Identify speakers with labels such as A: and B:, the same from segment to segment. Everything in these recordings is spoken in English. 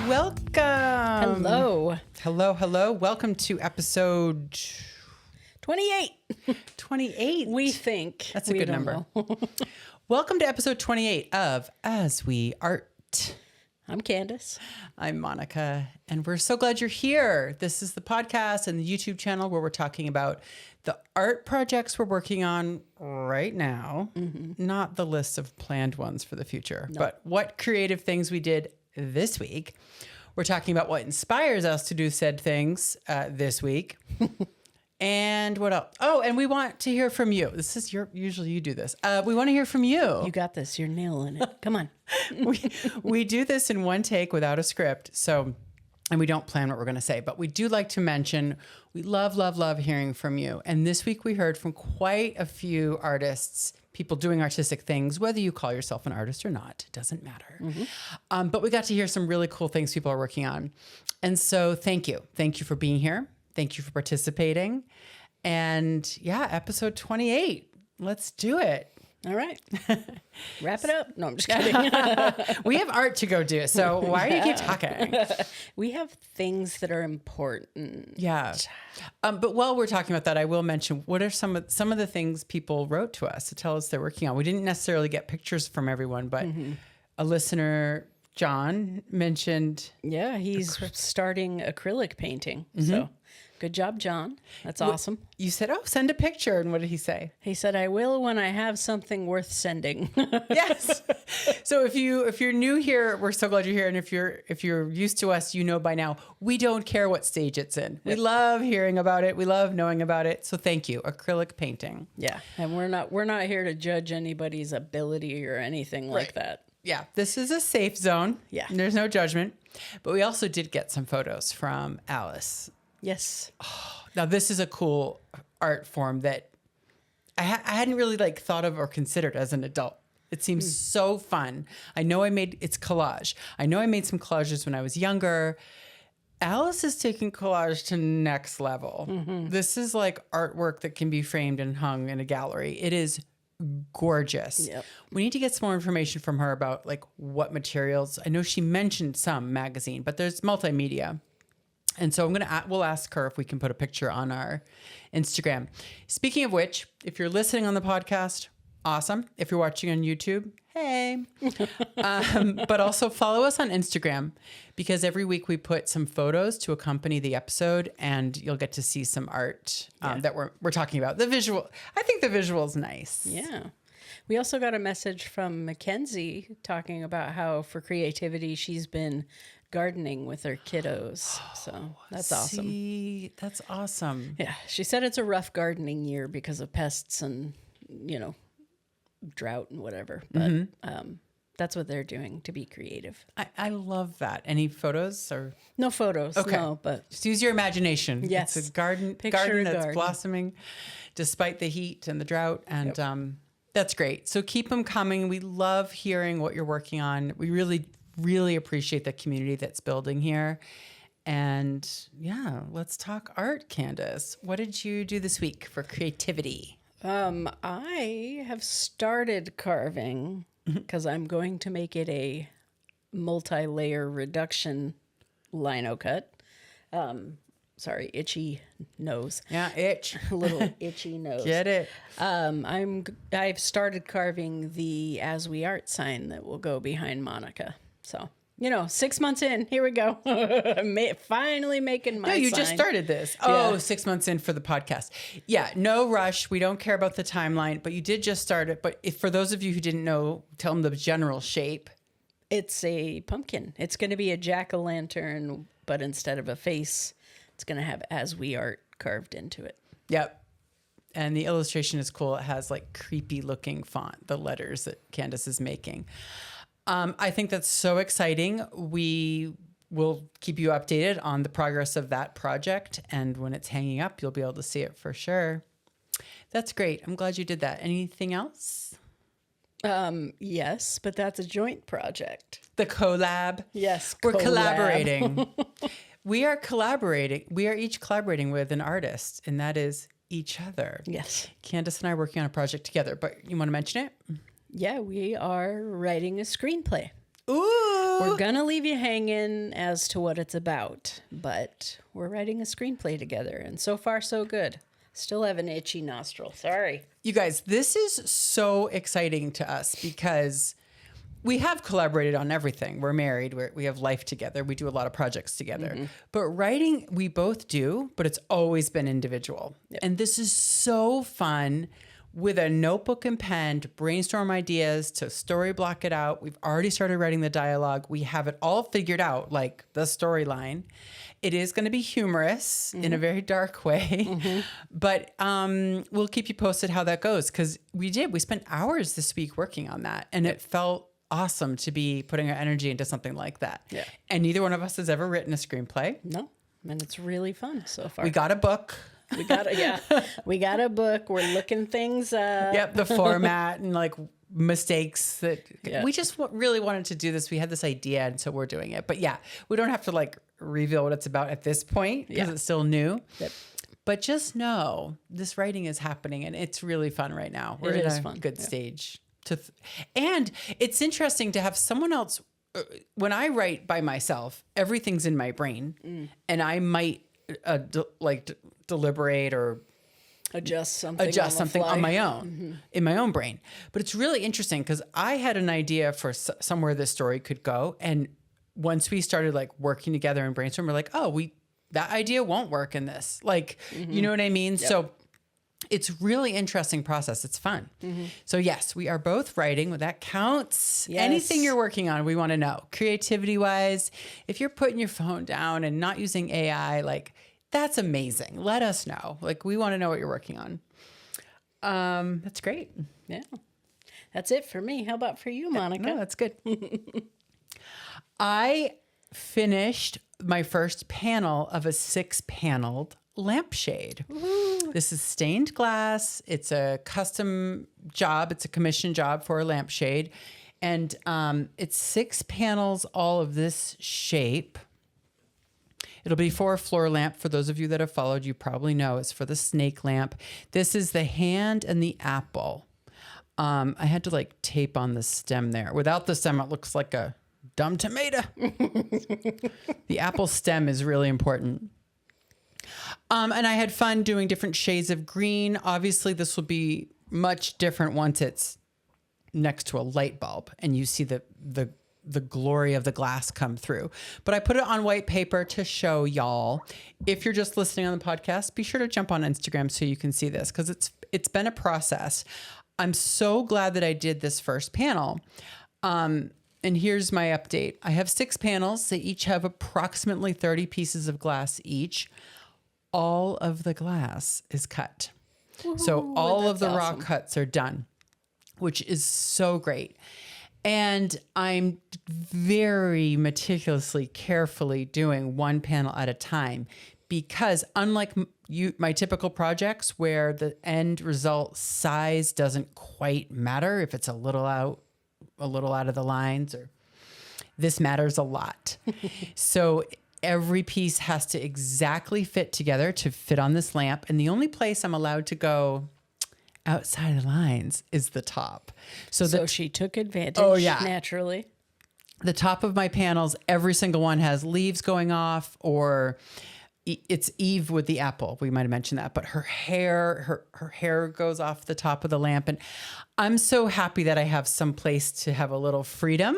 A: Welcome.
B: Hello.
A: Hello. Welcome to episode
B: 28.
A: 28.
B: We think.
A: That's a good number. Welcome to episode 28 of As We Art.
B: I'm Candace.
A: I'm Monica, and we're so glad you're here. This is the podcast and the YouTube channel where we're talking about the art projects we're working on right now, not the list of planned ones for the future, but what creative things we did this week. We're talking about what inspires us to do said things this week. And what else? Oh, and we want to hear from you. This is usually you do this. We want to hear from you.
B: You got this. You're nailing it. Come on.
A: we do this in one take without a script. So, and we don't plan what we're going to say, but we do like to mention, we love hearing from you. And this week we heard from quite a few artists, people doing artistic things, whether you call yourself an artist or not, it doesn't matter. But we got to hear some really cool things people are working on. And so thank you. Thank you for being here. Thank you for participating. And yeah, episode 28. Let's do it.
B: All right. Wrap it up. No, I'm just kidding.
A: We have art to go do. So why do you keep talking?
B: We have things that are important.
A: Yeah. But while we're talking about that, I will mention what are some of the things people wrote to us to tell us they're working on. We didn't necessarily get pictures from everyone, but a listener, John, mentioned.
B: Yeah, he's starting acrylic painting. So good job, John. That's awesome.
A: You said, oh, send a picture. And what did he say?
B: He said, I will when I have something worth sending.
A: Yes. So if you're new here, we're so glad you're here. And if you're used to us, you know by now, we don't care what stage it's in. We love hearing about it. We love knowing about it. So thank you. Acrylic painting.
B: Yeah. And we're not here to judge anybody's ability or anything like that.
A: Yeah, this is a safe zone.
B: Yeah.
A: There's no judgment. But we also did get some photos from Alice.
B: Yes.
A: Oh, now, this is a cool art form that I hadn't really thought of or considered as an adult. It seems so fun. It's collage. I know I made some collages when I was younger. Alice is taking collage to next level. This is like artwork that can be framed and hung in a gallery. It is gorgeous.
B: Yep.
A: We need to get some more information from her about what materials. I know she mentioned some magazine, but there's multimedia. And so we'll ask her if we can put a picture on our Instagram. Speaking of which, if you're listening on the podcast, awesome. If you're watching on YouTube, hey. But also follow us on Instagram because every week we put some photos to accompany the episode and you'll get to see some art that we're talking about. The visual, I think the visual is nice.
B: Yeah. We also got a message from Mackenzie talking about how for creativity she's been gardening with her kiddos. So that's awesome.
A: See, that's awesome.
B: Yeah. She said it's a rough gardening year because of pests and, drought and whatever. But that's what they're doing to be creative.
A: I love that. Any photos or?
B: No photos.
A: Okay.
B: No, but
A: just use your imagination.
B: Yes.
A: It's a garden that's blossoming despite the heat and the drought. And that's great. So keep them coming. We love hearing what you're working on. We really appreciate the community that's building here. And yeah, let's talk art, Candace. What did you do this week for creativity?
B: I have started carving because I'm going to make it a multi-layer reduction lino cut. Sorry, itchy nose.
A: Yeah, itch.
B: A little itchy nose.
A: Get it.
B: I've started carving the As We Art sign that will go behind Monica. So, 6 months in, here we go. Finally making my sign.
A: No, you just started this. Oh, 6 months in for the podcast. Yeah, no rush. We don't care about the timeline, but you did just start it. But for those of you who didn't know, tell them the general shape.
B: It's a pumpkin. It's going to be a jack-o'-lantern, but instead of a face, it's going to have As We Art carved into it.
A: Yep. And the illustration is cool. It has creepy looking font, the letters that Candace is making. I think that's so exciting. We will keep you updated on the progress of that project. And when it's hanging up, you'll be able to see it for sure. That's great. I'm glad you did that. Anything else?
B: Yes, but that's a joint project.
A: The collab.
B: Yes,
A: we're collaborating. We are each collaborating with an artist, and that is each other.
B: Yes.
A: Candace and I are working on a project together, but you want to mention it?
B: Yeah, we are writing a screenplay.
A: Ooh.
B: We're going to leave you hanging as to what it's about, but we're writing a screenplay together, and so far, so good. Still have an itchy nostril. Sorry.
A: You guys, this is so exciting to us because we have collaborated on everything. We're married. We have life together. We do a lot of projects together. Mm-hmm. But writing, we both do, but it's always been individual. Yep. And this is so fun with a notebook and pen to brainstorm ideas, to story block it out. We've already started writing the dialogue. We have it all figured out, like the storyline. It is going to be humorous in a very dark way, but we'll keep you posted how that goes because we spent hours this week working on that, and it felt awesome to be putting our energy into something like that. Yeah. And neither one of us has ever written a screenplay.
B: No, and it's really fun so far.
A: We got a book.
B: We got a book. We're looking things up.
A: Yep, the format and like mistakes that we just really wanted to do this. We had this idea, and so we're doing it. But yeah, we don't have to like reveal what it's about at this point because it's still new. Yep. But just know this writing is happening, and it's really fun right now. We're in a good stage. And it's interesting to have someone else. When I write by myself, everything's in my brain, and I might deliberate or
B: adjust something
A: on my own, in my own brain. But it's really interesting because I had an idea for somewhere this story could go. And once we started like working together and brainstorming, we're like, that idea won't work in this. Like, you know what I mean? Yep. So it's really interesting process. It's fun. So yes, we are both writing. That counts. Yes. Anything you're working on, we want to know. Creativity wise, if you're putting your phone down and not using AI, like that's amazing. Let us know. Like we want to know what you're working on. That's great.
B: Yeah. That's it for me. How about for you, Monica?
A: No, that's good. I finished my first panel of a 6-paneled lampshade. Ooh. This is stained glass. It's a custom job. It's a commission job for a lampshade. And it's 6 panels, all of this shape. It'll be for a floor lamp. For those of you that have followed, you probably know it's for the snake lamp. This is the hand and the apple. I had to like tape on the stem there. Without the stem, it looks like a dumb tomato. The apple stem is really important. And I had fun doing different shades of green. Obviously, this will be much different once it's next to a light bulb and you see the glory of the glass come through. But I put it on white paper to show y'all. If you're just listening on the podcast, be sure to jump on Instagram so you can see this because it's been a process. I'm so glad that I did this first panel. And here's my update. I have 6 panels. They each have approximately 30 pieces of glass each. All of the glass is cut. Ooh, so all of the raw cuts are done, which is so great. And I'm very meticulously, carefully doing one panel at a time because unlike my typical projects where the end result size doesn't quite matter if it's a little out of the lines, or this matters a lot. So every piece has to exactly fit together to fit on this lamp. And the only place I'm allowed to go outside of the lines is the top.
B: So she took advantage naturally. The
A: top of my panels, every single one has leaves going off, or it's Eve with the apple. We might have mentioned that, but her hair goes off the top of the lamp. And I'm so happy that I have some place to have a little freedom.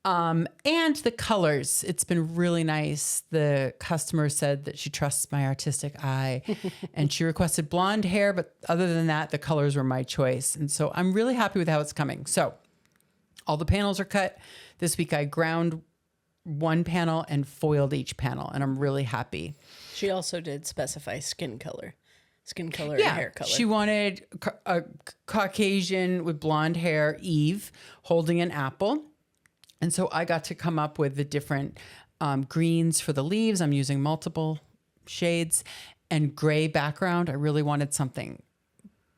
A: And the colors, it's been really nice. The customer said that she trusts my artistic eye and she requested blonde hair, but other than that, the colors were my choice. And so I'm really happy with how it's coming. So all the panels are cut. This week I ground one panel and foiled each panel, and I'm really happy.
B: She also did specify skin color and hair color.
A: She wanted a Caucasian with blonde hair, Eve, holding an apple. And so I got to come up with the different greens for the leaves. I'm using multiple shades and gray background. I really wanted something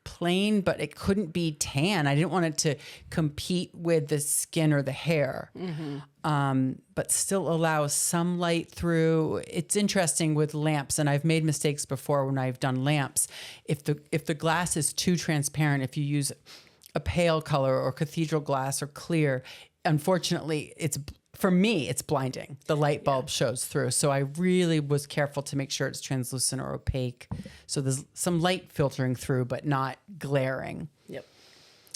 A: plain, but it couldn't be tan. I didn't want it to compete with the skin or the hair, but still allow some light through. It's interesting with lamps, and I've made mistakes before when I've done lamps. If the glass is too transparent, if you use a pale color or cathedral glass or clear, unfortunately, it's for me, it's blinding. The light bulb shows through. So I really was careful to make sure it's translucent or opaque. So there's some light filtering through, but not glaring.
B: Yep.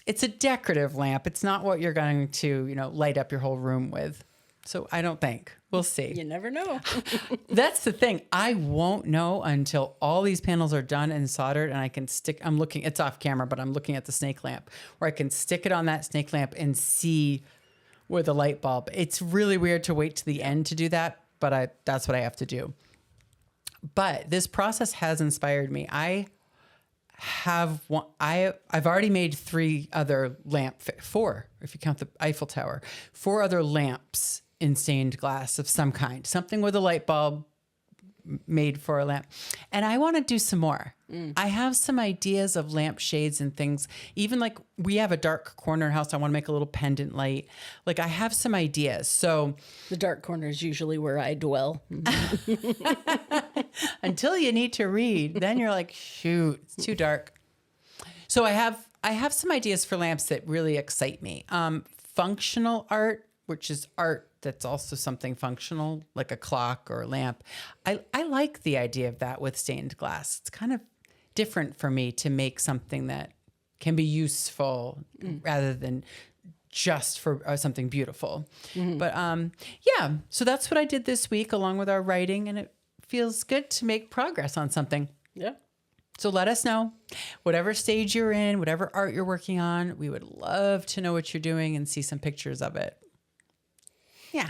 A: It's a decorative lamp. It's not what you're going to, light up your whole room with. So I don't think. We'll see.
B: You never know.
A: That's the thing. I won't know until all these panels are done and soldered and I can it's off camera, but I'm looking at the snake lamp where I can stick it on that snake lamp and see with a light bulb. It's really weird to wait to the end to do that, but that's what I have to do. But this process has inspired me. I've already made 4, if you count the Eiffel Tower, 4 other lamps in stained glass of some kind, something with a light bulb made for a lamp. And I want to do some more. I have some ideas of lamp shades and things. Even like we have a dark corner house. I want to make a little pendant light. Like I have some ideas. So
B: the dark corner is usually where I dwell.
A: Until you need to read, then you're like, shoot, it's too dark. So I have some ideas for lamps that really excite me. Functional art, which is art that's also something functional, like a clock or a lamp. I like the idea of that with stained glass. It's kind of different for me to make something that can be useful rather than just for something beautiful. But so that's what I did this week along with our writing, and it feels good to make progress on something.
B: Yeah.
A: So let us know, whatever stage you're in, whatever art you're working on, we would love to know what you're doing and see some pictures of it. Yeah.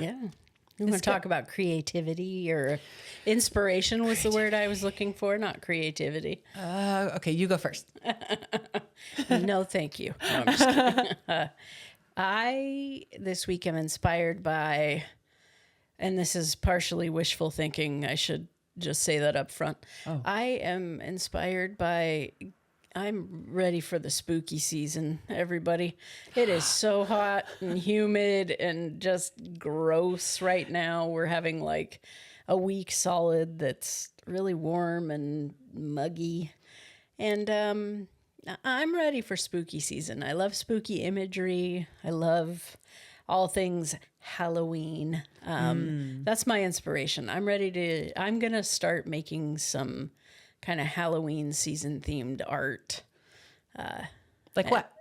B: We want to talk about creativity or inspiration was the word I was looking for, not creativity.
A: Okay, you go first.
B: No, thank you. No, I'm just kidding. I, this week, am inspired by, and this is partially wishful thinking, I should just say that up front. Oh. I am inspired by, I'm ready for the spooky season, everybody. It is so hot and humid and just gross right now. We're having like a week solid that's really warm and muggy. And I'm ready for spooky season. I love spooky imagery. I love all things Halloween. That's my inspiration. I'm going to start making some kind of Halloween season themed art.
A: Like what?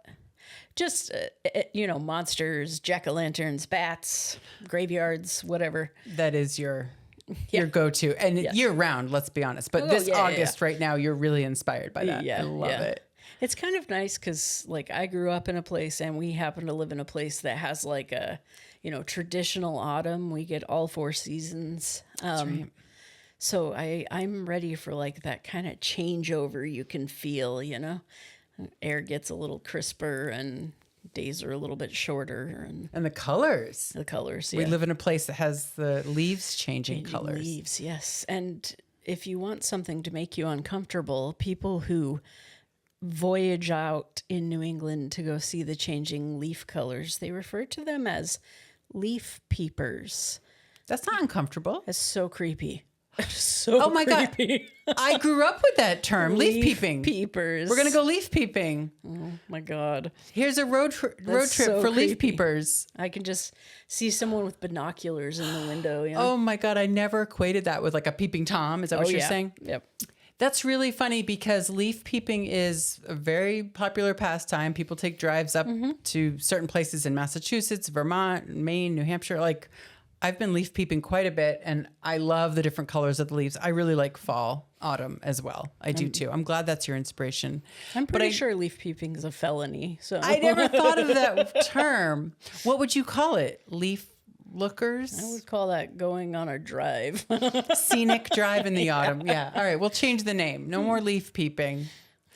B: Just, monsters, jack-o'-lanterns, bats, graveyards, whatever.
A: That is your go-to. And year round, let's be honest. But this August right now, you're really inspired by that. I love it.
B: It's kind of nice because, like, I grew up in a place and we happen to live in a place that has, like, a, traditional autumn. We get all 4 seasons.
A: That's right.
B: So I'm ready for, like, that kind of changeover you can feel, Air gets a little crisper and days are a little bit shorter. And
A: the colors.
B: Yeah.
A: We live in a place that has the leaves changing colors.
B: Leaves, yes. And if you want something to make you uncomfortable, people who voyage out in New England to go see the changing leaf colors, they refer to them as leaf peepers.
A: That's not uncomfortable.
B: That's so creepy.
A: Oh my creepy. God. I grew up with that term, leaf peeping.
B: Peepers.
A: We're going to go leaf peeping.
B: Oh my God.
A: Here's a road trip
B: so
A: for
B: creepy.
A: Leaf peepers.
B: I can just see someone with binoculars in the window.
A: Oh my God. I never equated that with like a peeping Tom. Is that what you're saying?
B: Yep.
A: That's really funny because leaf peeping is a very popular pastime. People take drives up to certain places in Massachusetts, Vermont, Maine, New Hampshire. Like, I've been leaf peeping quite a bit, and I love the different colors of the leaves. I really like fall, autumn as well. I do too. I'm glad that's your inspiration.
B: I'm pretty sure leaf peeping is a felony. So
A: I never thought of that term. What would you call it? Leaf lookers?
B: I would call that going on a drive.
A: Scenic drive in the autumn. Yeah. All right. We'll change the name. No more leaf peeping.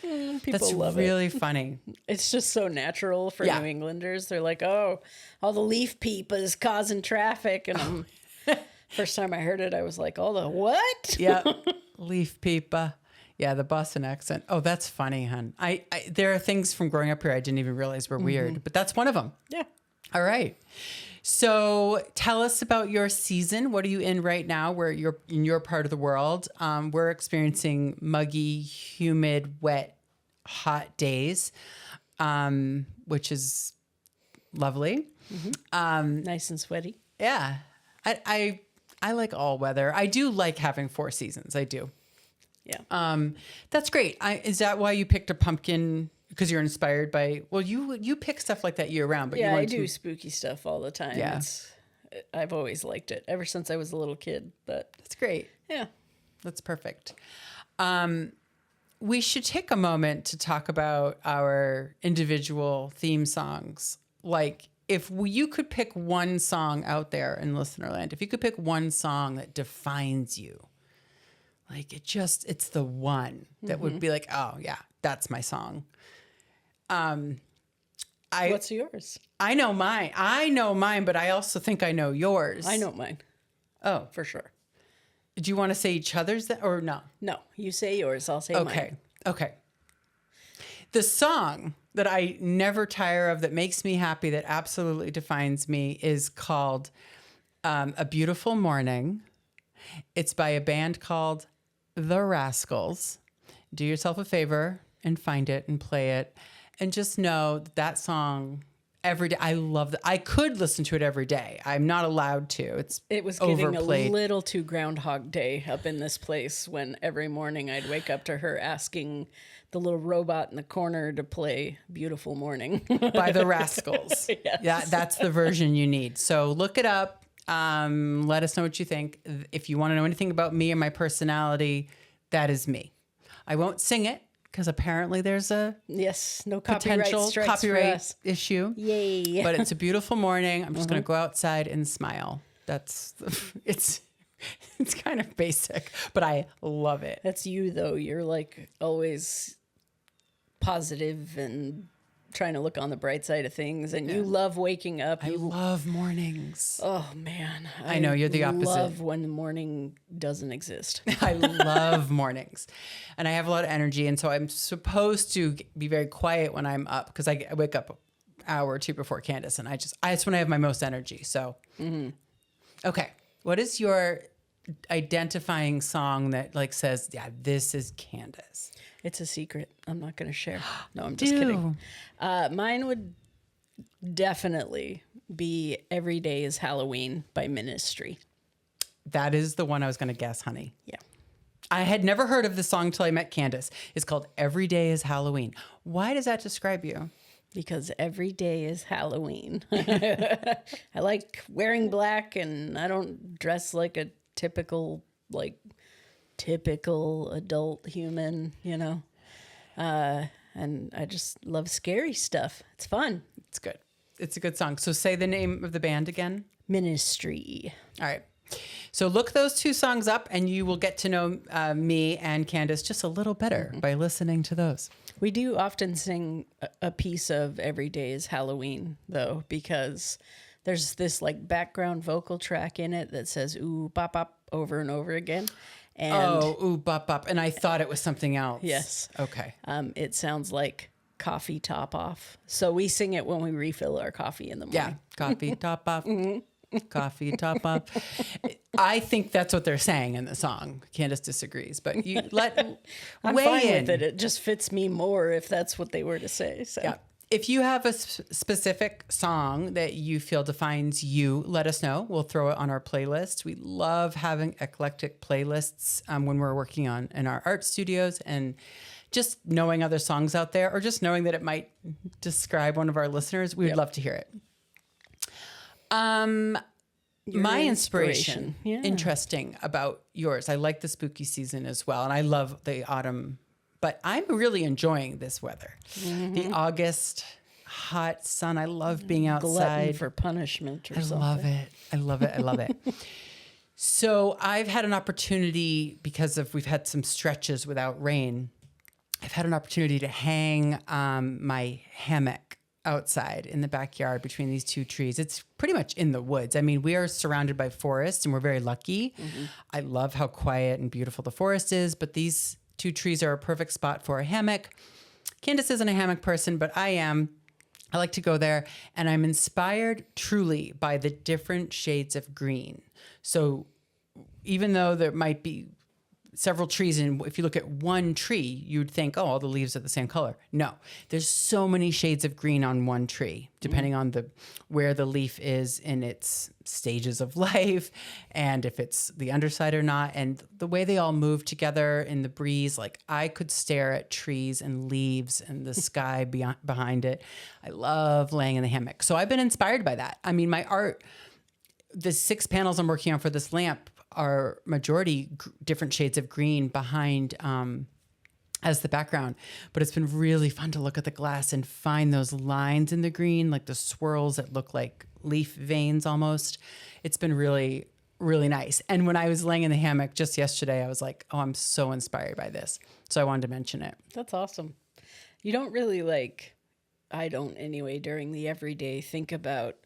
B: People love
A: really funny.
B: It's just so natural for New Englanders. They're like, oh, all the leaf peepers causing traffic. And first time I heard it, I was like, all the what?
A: Yeah. Leaf peepa. Yeah, the Boston accent. Oh, that's funny, hon. There are things from growing up here I didn't even realize were weird, but that's one of them.
B: Yeah.
A: All right. So tell us about your season. What are you in right now where you're in your part of the world? We're experiencing muggy, humid, wet, hot days, which is lovely.
B: Nice and sweaty.
A: Yeah. I like all weather. I do like having 4 seasons. I do.
B: Yeah.
A: That's great. Is that why you picked a pumpkin? Because you're inspired by, well, you pick stuff like that year round, but you
B: Yeah,
A: want
B: I do
A: to,
B: spooky stuff all the time.
A: Yeah.
B: I've always liked it ever since I was a little kid. But
A: that's great.
B: yeah.
A: That's perfect. We should take a moment to talk about our individual theme songs. Like, if you could pick one song out there in Listenerland, if you could pick one song that defines you, like it's the one that would be like, oh yeah, that's my song.
B: What's yours?
A: I know mine, but I also think I know yours.
B: I know mine.
A: Oh,
B: For sure.
A: do you want to say each other's or no?
B: No, you say yours. I'll say mine.
A: Okay. The song that I never tire of, that makes me happy, that absolutely defines me, is called A Beautiful Morning. It's by a band called The Rascals. Do yourself a favor and find it and play it. And just know that song every day. I love that. I could listen to it every day. I'm not allowed to.
B: It was getting
A: overplayed.
B: a little too Groundhog Day up in this place when every morning I'd wake up to her asking the little robot in the corner to play Beautiful Morning.
A: By The Rascals.
B: Yes.
A: Yeah, that's the version you need. So look it up. Let us know what you think. If you want to know anything about me and my personality, that is me. I won't sing it because apparently there's a
B: Yes, no copyright
A: potential
B: strikes for
A: copyright
B: us.
A: issue.
B: Yay.
A: But it's a beautiful morning. I'm just going to go outside and smile. It's kind of basic, but I love it.
B: That's you, though. You're like always positive and trying to look on the bright side of things. And you love waking up.
A: I love mornings.
B: Oh, man.
A: I know, you're the opposite.
B: I love when the morning doesn't exist.
A: I love mornings, and I have a lot of energy. And so I'm supposed to be very quiet when I'm up, because I wake up an hour or two before Candace, and that's when I have my most energy. So, Okay. What is your identifying song that like says, yeah, this is Candace?
B: It's a secret. I'm not going to share. No, I'm just kidding. Mine would definitely be Every Day is Halloween by Ministry.
A: That is the one I was going to guess, honey.
B: Yeah.
A: I had never heard of the song till I met Candace. It's called Every Day is Halloween. Why does that describe you?
B: Because every day is Halloween. I like wearing black, and I don't dress like a typical adult human, you know. And I just love scary stuff. It's fun.
A: It's good. It's a good song. So say the name of the band again.
B: Ministry.
A: All right. So look those two songs up, and you will get to know me and Candace just a little better by listening to those.
B: We do often sing a piece of Every Day is Halloween, though, because there's this like background vocal track in it that says ooh, bop, bop over and over again. And
A: ooh, bop, bop. And I thought it was something else.
B: Yes.
A: Okay.
B: It sounds like coffee top off. So we sing it when we refill our coffee in the morning.
A: Yeah. Coffee top off. Coffee top off. I think that's what they're saying in the song. Candace disagrees, but
B: I'm
A: weigh
B: fine
A: in.
B: with it. It just fits me more if that's what they were to say. So.
A: Yeah. If you have a specific song that you feel defines you, let us know. We'll throw it on our playlist. We love having eclectic playlists when we're working in our art studios, and just knowing other songs out there, or just knowing that it might describe one of our listeners. We would love to hear it. My inspiration, interesting about yours. I like the spooky season as well, and I love the autumn, but I'm really enjoying this weather. The August hot sun. I love being outside.
B: Glutton for punishment or something.
A: I love it. So I've had an opportunity, because we've had some stretches without rain. I've had an opportunity to hang my hammock outside in the backyard between these two trees. It's pretty much in the woods. I mean, we are surrounded by forest, and we're very lucky. I love how quiet and beautiful the forest is, but these two trees are a perfect spot for a hammock. Candace isn't a hammock person, but I am. I like to go there, and I'm inspired truly by the different shades of green. So even though there might be several trees, and if you look at one tree, you'd think, oh, all the leaves are the same color. No, there's so many shades of green on one tree, depending on where the leaf is in its stages of life, and if it's the underside or not, and the way they all move together in the breeze. Like, I could stare at trees and leaves and the sky behind it. I love laying in the hammock. So I've been inspired by that. I mean, my art, the 6 panels I'm working on for this lamp are majority different shades of green behind as the background. But it's been really fun to look at the glass and find those lines in the green, like the swirls that look like leaf veins almost. It's been really, really nice. And when I was laying in the hammock just yesterday, I was like, oh, I'm so inspired by this. So I wanted to mention it.
B: That's awesome. You don't really I don't anyway, during the everyday think about,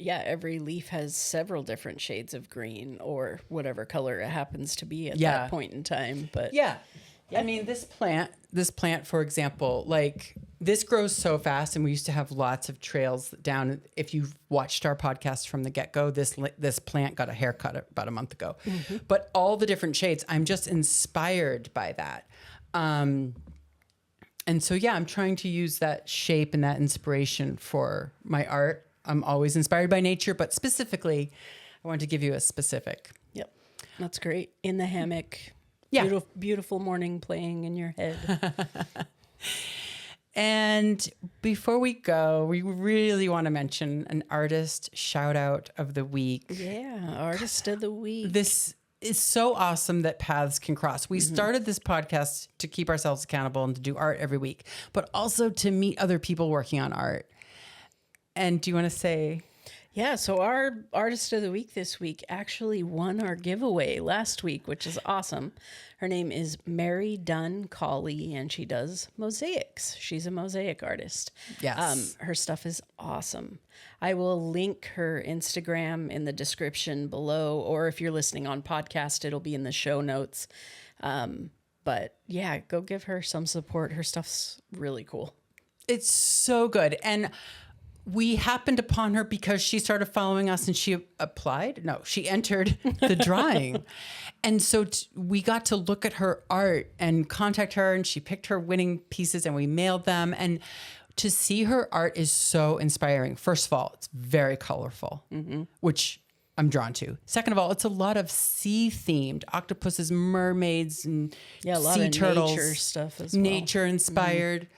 B: every leaf has several different shades of green or whatever color it happens to be at that point in time. But
A: I mean, this plant, for example, like, this grows so fast, and we used to have lots of trails down. If you've watched our podcast from the get-go, this plant got a haircut about a month ago. Mm-hmm. But all the different shades, I'm just inspired by that. And so, I'm trying to use that shape and that inspiration for my art. I'm always inspired by nature, but specifically, I wanted to give you a specific.
B: Yep. That's great. In the hammock.
A: Yeah.
B: Beautiful, beautiful morning playing in your head.
A: And before we go, we really want to mention an artist shout out of the week.
B: Yeah. Artist of the week.
A: This is so awesome that paths can cross. We started this podcast to keep ourselves accountable and to do art every week, but also to meet other people working on art. And do you want to say?
B: Yeah, so our artist of the week this week actually won our giveaway last week, which is awesome. Her name is Mary Dunn Cauley, and she does mosaics. She's a mosaic artist.
A: Yes.
B: Her stuff is awesome. I will link her Instagram in the description below, or if you're listening on podcast, it'll be in the show notes. But yeah, go give her some support. Her stuff's really cool.
A: It's so good. And we happened upon her because she started following us, and she she entered the drawing. And so we got to look at her art and contact her, and she picked her winning pieces and we mailed them. And to see her art is so inspiring. First of all, it's very colorful, which I'm drawn to. Second of all, it's a lot of sea themed octopuses, mermaids, and
B: a lot
A: sea
B: of
A: turtles,
B: nature stuff as well.
A: Nature inspired.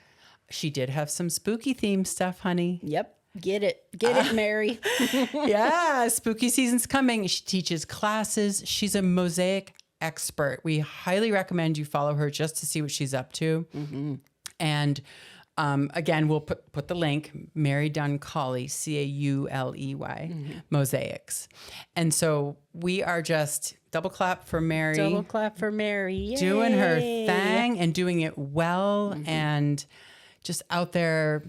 A: She did have some spooky themed stuff, honey.
B: Yep. Get it, Mary.
A: Yeah, spooky season's coming. She teaches classes. She's a mosaic expert. We highly recommend you follow her just to see what she's up to. Mm-hmm. And again, we'll put the link, Mary Dunn Cauley, Cauley, Mosaics. And so we are just double clap for Mary.
B: Double clap for Mary. Yay.
A: Doing her thing and doing it well, and just out there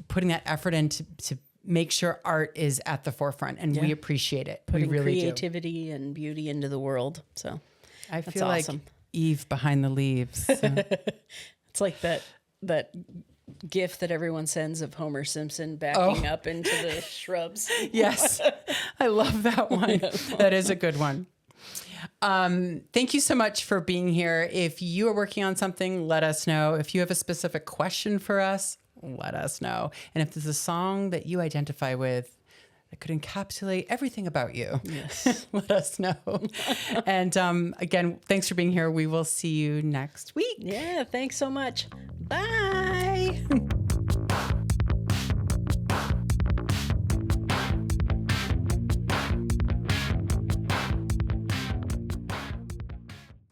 A: putting that effort in to make sure art is at the forefront, and we appreciate it.
B: Putting
A: we really
B: creativity and beauty into the world. So
A: I feel
B: awesome.
A: like Eve behind the leaves. So.
B: It's like that gif that everyone sends of Homer Simpson backing up into the shrubs.
A: Yes, I love that one. That is a good one. Thank you so much for being here. If you are working on something, let us know. If you have a specific question for us, let us know. And if there's a song that you identify with that could encapsulate everything about you, yes, let us know. And again, thanks for being here. We will see you next week.
B: Yeah, thanks so much. Bye.